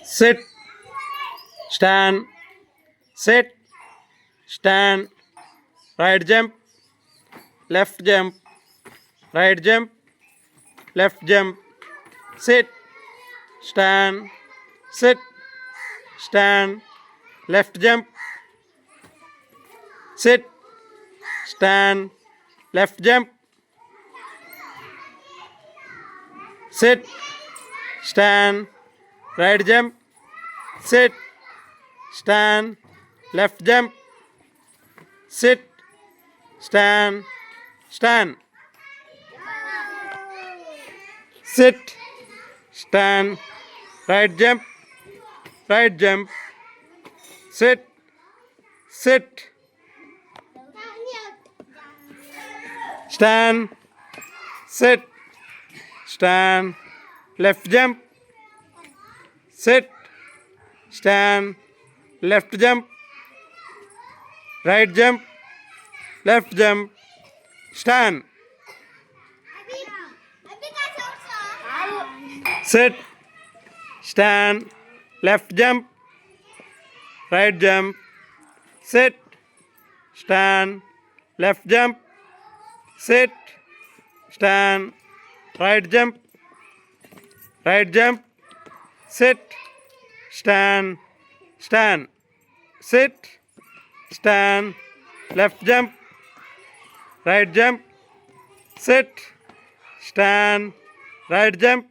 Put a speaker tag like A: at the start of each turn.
A: sit, stand, sit, stand, right jump, left jump, right jump, left jump, sit, stand, sit, stand, left jump, sit, stand, left jump, sit, stand, right jump, sit, stand, left jump, sit, stand, stand, sit, stand, right jump, sit, sit, stand, sit, stand, left jump, sit, stand, left jump, right jump, left jump, stand, sit, stand, left jump, right jump, sit, stand, left jump, sit, stand, right jump, sit, stand, sit, stand, left jump, right jump, sit, stand, right jump,